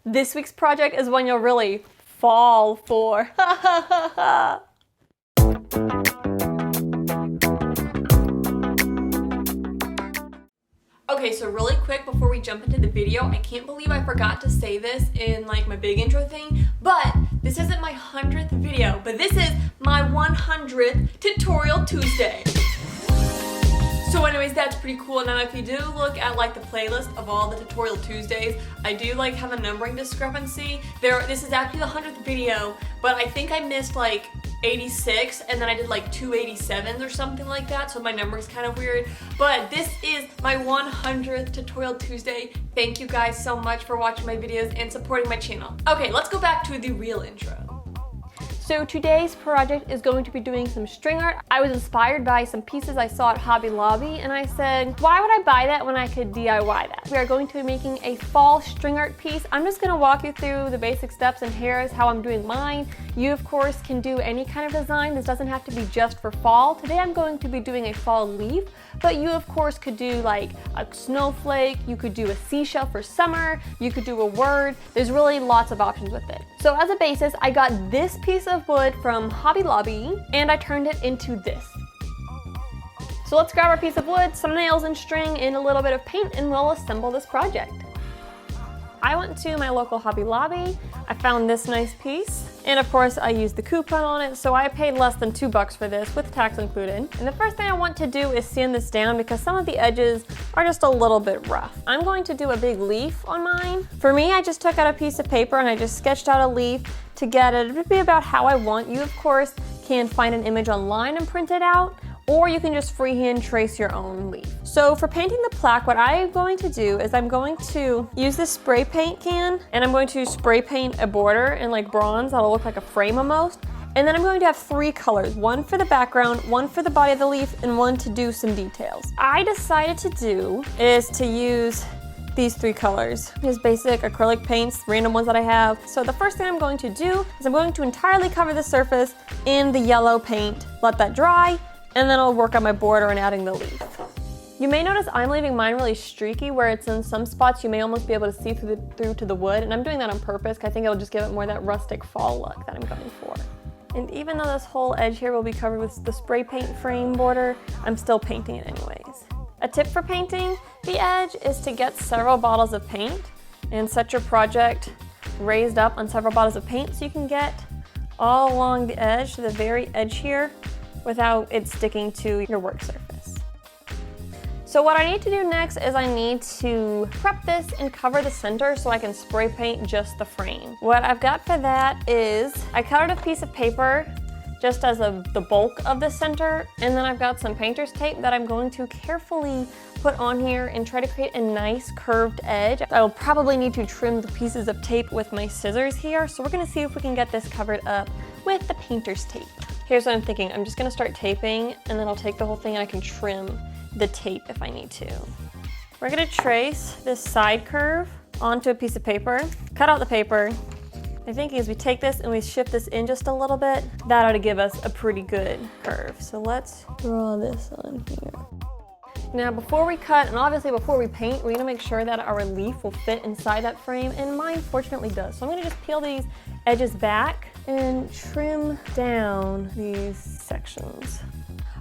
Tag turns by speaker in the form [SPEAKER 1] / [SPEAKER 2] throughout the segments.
[SPEAKER 1] this week's project is one you'll really fall for. Okay, so really quick before we jump into the video, I can't believe I forgot to say this in like my big intro thing, but this isn't my 100th video, but this is my 100th Tutorial Tuesday. So anyways, that's pretty cool. Now if you do look at like the playlist of all the Tutorial Tuesdays, I do like have a numbering discrepancy. This is actually the 100th video, but I think I missed like 86 and then I did like 287s or something like that, so my number's kind of weird. But this is my 100th Tutorial Tuesday. Thank you guys so much for watching my videos and supporting my channel. Okay, let's go back to the real intro. So today's project is going to be doing some string art. I was inspired by some pieces I saw at Hobby Lobby and I said, why would I buy that when I could DIY that? We are going to be making a fall string art piece. I'm just gonna walk you through the basic steps and here's how I'm doing mine. You of course can do any kind of design. This doesn't have to be just for fall. Today I'm going to be doing a fall leaf, but you of course could do like a snowflake, you could do a seashell for summer, you could do a word. There's really lots of options with it. So as a basis, I got this piece of wood from Hobby Lobby and I turned it into this. So let's grab our piece of wood, some nails and string, and a little bit of paint, and we'll assemble this project. I went to my local Hobby Lobby, I found this nice piece, and of course I used the coupon on it, so I paid less than $2 for this with tax included. And the first thing I want to do is sand this down because some of the edges are just a little bit rough. I'm going to do a big leaf on mine. For me, I just took out a piece of paper and I just sketched out a leaf to get it to be about how I want. You of course can find an image online and print it out, or you can just freehand trace your own leaf. So for painting the plaque, what I'm going to do is I'm going to use this spray paint can and I'm going to spray paint a border in like bronze that'll look like a frame almost. And then I'm going to have 3 colors, one for the background, one for the body of the leaf, and one to do some details. I decided to do is to use these 3 colors. Just basic acrylic paints, random ones that I have. So the first thing I'm going to do is I'm going to entirely cover the surface in the yellow paint, let that dry, and then I'll work on my border and adding the leaf. You may notice I'm leaving mine really streaky where it's in some spots you may almost be able to see through to the wood, and I'm doing that on purpose because I think it'll just give it more that rustic fall look that I'm going for. And even though this whole edge here will be covered with the spray paint frame border, I'm still painting it anyways. A tip for painting the edge is to get several bottles of paint and set your project raised up on several bottles of paint so you can get all along the edge to the very edge here without it sticking to your work surface. So what I need to do next is I need to prep this and cover the center so I can spray paint just the frame. What I've got for that is I cut out a piece of paper just as the bulk of the center, and then I've got some painter's tape that I'm going to carefully put on here and try to create a nice curved edge. I'll probably need to trim the pieces of tape with my scissors here, so we're gonna see if we can get this covered up with the painter's tape. Here's what I'm thinking. I'm just gonna start taping and then I'll take the whole thing and I can trim the tape if I need to. We're gonna trace this side curve onto a piece of paper, cut out the paper. My thinking is we take this and we shift this in just a little bit. That ought to give us a pretty good curve. So let's draw this on here. Now before we cut, and obviously before we paint, we're gonna make sure that our leaf will fit inside that frame, and mine fortunately does. So I'm gonna just peel these edges back and trim down these sections.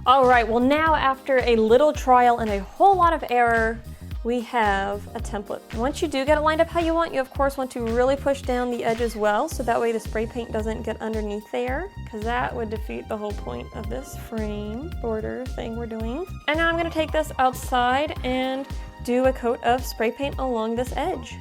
[SPEAKER 1] All right, well now after a little trial and a whole lot of error, we have a template. Once you do get it lined up how you want, you of course want to really push down the edge as well, so that way the spray paint doesn't get underneath there, because that would defeat the whole point of this frame border thing we're doing. And now I'm gonna take this outside and do a coat of spray paint along this edge.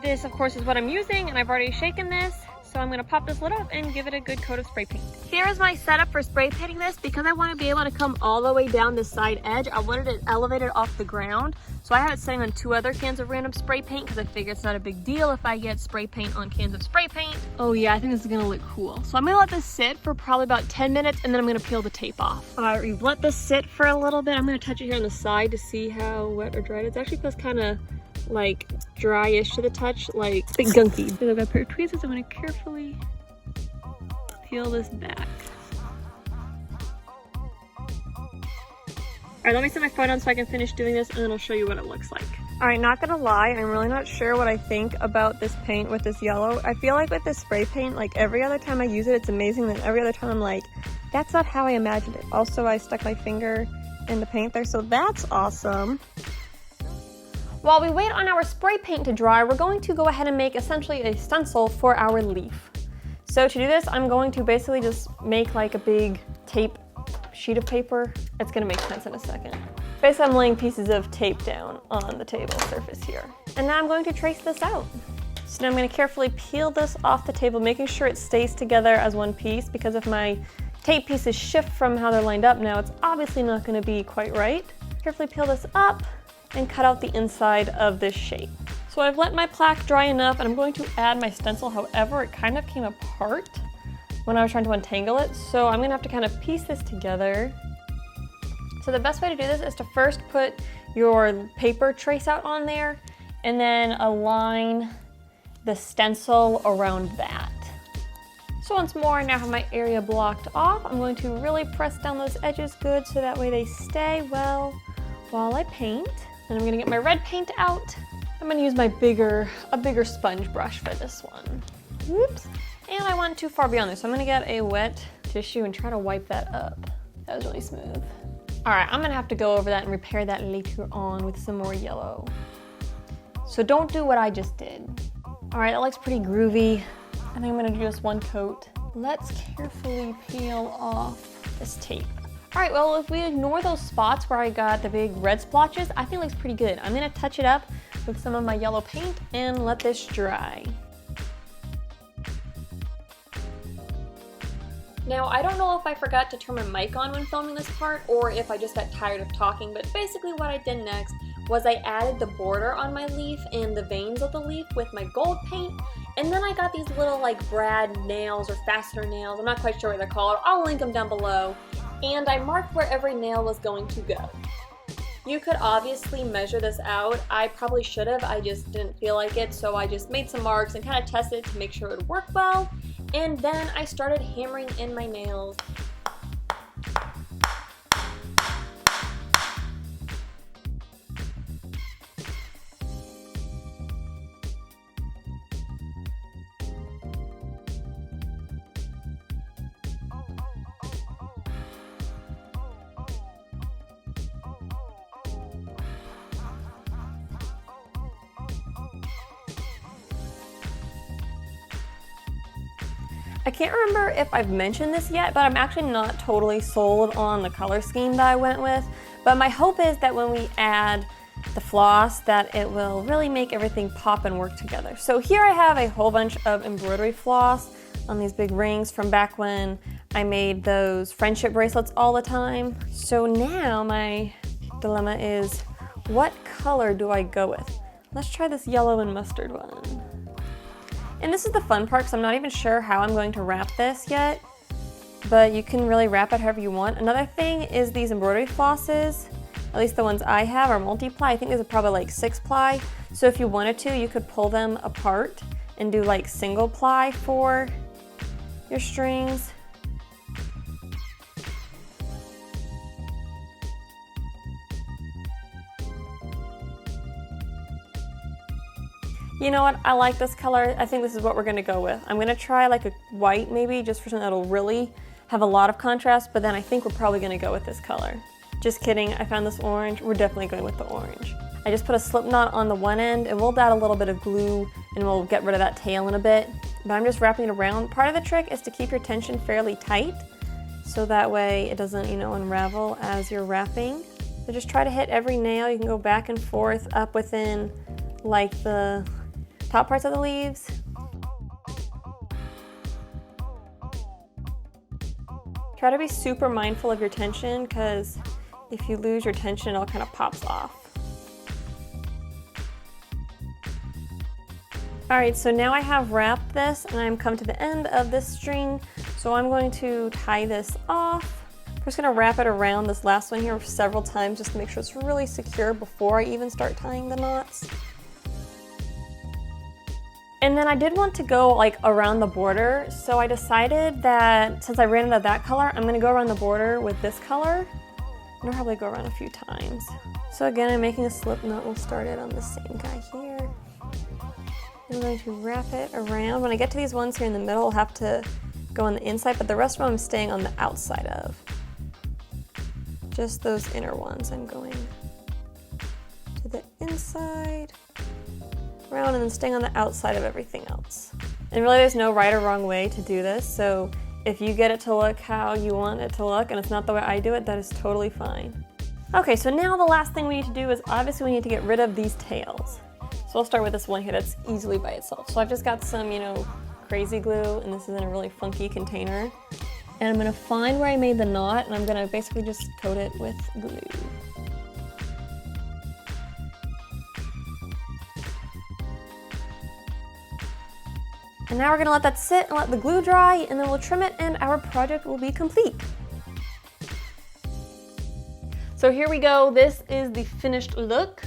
[SPEAKER 1] This of course is what I'm using, and I've already shaken this. So I'm gonna pop this lid up and give it a good coat of spray paint. Here is my setup for spray painting this. Because I wanna be able to come all the way down this side edge, I wanted it elevated off the ground. So I have it sitting on 2 other cans of random spray paint because I figure it's not a big deal if I get spray paint on cans of spray paint. Oh yeah, I think this is gonna look cool. So I'm gonna let this sit for probably about 10 minutes and then I'm gonna peel the tape off. All right, we've let this sit for a little bit. I'm gonna touch it here on the side to see how wet or dry it is. It actually feels kinda like dryish to the touch, like a bit gunky. So I've got a pair of tweezers. I'm gonna carefully peel this back. All right, let me set my phone on so I can finish doing this and then I'll show you what it looks like. All right, not gonna lie, I'm really not sure what I think about this paint with this yellow. I feel like with this spray paint, like every other time I use it, it's amazing. Then every other time I'm like, that's not how I imagined it. Also, I stuck my finger in the paint there, so that's awesome. While we wait on our spray paint to dry, we're going to go ahead and make essentially a stencil for our leaf. So to do this, I'm going to basically just make like a big tape sheet of paper. It's gonna make sense in a second. Basically, I'm laying pieces of tape down on the table surface here. And now I'm going to trace this out. So now I'm going to carefully peel this off the table, making sure it stays together as one piece, because if my tape pieces shift from how they're lined up now, it's obviously not going to be quite right. Carefully peel this up and cut out the inside of this shape. So I've let my plaque dry enough, and I'm going to add my stencil. However, it kind of came apart when I was trying to untangle it, so I'm going to have to kind of piece this together. So the best way to do this is to first put your paper trace out on there and then align the stencil around that. So once more, I now have my area blocked off. I'm going to really press down those edges good so that way they stay well while I paint. And I'm gonna get my red paint out. I'm gonna use a bigger sponge brush for this one. Whoops. And I went too far beyond this, so I'm gonna get a wet tissue and try to wipe that up. That was really smooth. All right, I'm gonna have to go over that and repair that later on with some more yellow. So don't do what I just did. All right, that looks pretty groovy. I think I'm gonna do just one coat. Let's carefully peel off this tape. All right, well, if we ignore those spots where I got the big red splotches, I think it looks pretty good. I'm gonna touch it up with some of my yellow paint and let this dry. Now, I don't know if I forgot to turn my mic on when filming this part or if I just got tired of talking, but basically what I did next was I added the border on my leaf and the veins of the leaf with my gold paint, and then I got these little like brad nails or fastener nails, I'm not quite sure what they're called, I'll link them down below, and I marked where every nail was going to go. You could obviously measure this out. I probably should have, I just didn't feel like it, so I just made some marks and kind of tested it to make sure it would work well. And then I started hammering in my nails. I can't remember if I've mentioned this yet, but I'm actually not totally sold on the color scheme that I went with. But my hope is that when we add the floss, that it will really make everything pop and work together. So here I have a whole bunch of embroidery floss on these big rings from back when I made those friendship bracelets all the time. So now my dilemma is, what color do I go with? Let's try this yellow and mustard one. And this is the fun part, because I'm not even sure how I'm going to wrap this yet, but you can really wrap it however you want. Another thing is these embroidery flosses, at least the ones I have, are multi-ply. I think these are probably like 6-ply. So if you wanted to, you could pull them apart and do like single ply for your strings. You know what, I like this color. I think this is what we're gonna go with. I'm gonna try like a white maybe, just for something that'll really have a lot of contrast, but then I think we're probably gonna go with this color. Just kidding, I found this orange. We're definitely going with the orange. I just put a slip knot on the one end, and we'll add a little bit of glue and we'll get rid of that tail in a bit. But I'm just wrapping it around. Part of the trick is to keep your tension fairly tight, so that way it doesn't, you know, unravel as you're wrapping. So just try to hit every nail. You can go back and forth up within like the top parts of the leaves. Try to be super mindful of your tension, because if you lose your tension, it all kind of pops off. All right, so now I have wrapped this and I'm come to the end of this string. So I'm going to tie this off. I'm just gonna wrap it around this last one here several times just to make sure it's really secure before I even start tying the knots. And then I did want to go like around the border, so I decided that since I ran out of that color, I'm gonna go around the border with this color, I'll probably go around a few times. So again, I'm making a slip knot. We'll start it on the same guy here. I'm going to wrap it around. When I get to these ones here in the middle, I'll have to go on the inside, but the rest of them I'm staying on the outside of. Just those inner ones I'm going to the inside, around, and then staying on the outside of everything else. And really there's no right or wrong way to do this, so if you get it to look how you want it to look and it's not the way I do it, that is totally fine. Okay, so now the last thing we need to do is obviously we need to get rid of these tails. So I'll start with this one here that's easily by itself. So I've just got some, crazy glue, and this is in a really funky container. And I'm gonna find where I made the knot, and I'm gonna basically just coat it with glue. And now we're gonna let that sit and let the glue dry, and then we'll trim it and our project will be complete. So here we go, this is the finished look.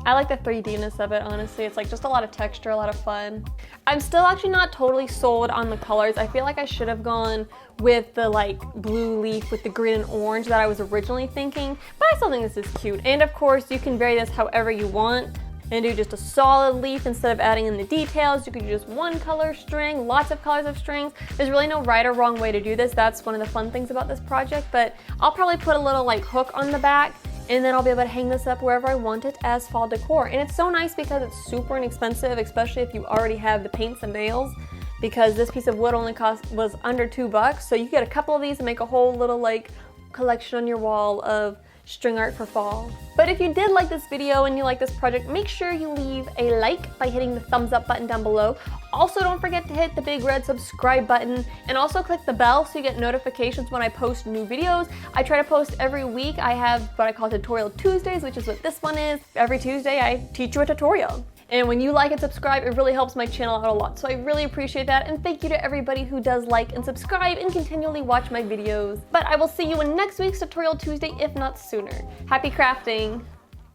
[SPEAKER 1] I like the 3D-ness of it, honestly. It's like just a lot of texture, a lot of fun. I'm still actually not totally sold on the colors. I feel like I should have gone with the blue leaf with the green and orange that I was originally thinking, but I still think this is cute. And of course, you can vary this however you want and do just a solid leaf instead of adding in the details. You could do just one color string, lots of colors of strings. There's really no right or wrong way to do this. That's one of the fun things about this project, but I'll probably put a little hook on the back, and then I'll be able to hang this up wherever I want it as fall decor. And it's so nice because it's super inexpensive, especially if you already have the paints and nails, because this piece of wood only was under $2. So you get a couple of these and make a whole little collection on your wall of string art for fall. But if you did like this video and you like this project, make sure you leave a like by hitting the thumbs up button down below. Also, don't forget to hit the big red subscribe button and also click the bell so you get notifications when I post new videos. I try to post every week. I have what I call Tutorial Tuesdays, which is what this one is. Every Tuesday, I teach you a tutorial. And when you like and subscribe, it really helps my channel out a lot. So I really appreciate that. And thank you to everybody who does like and subscribe and continually watch my videos. But I will see you in next week's Tutorial Tuesday, if not sooner. Happy crafting!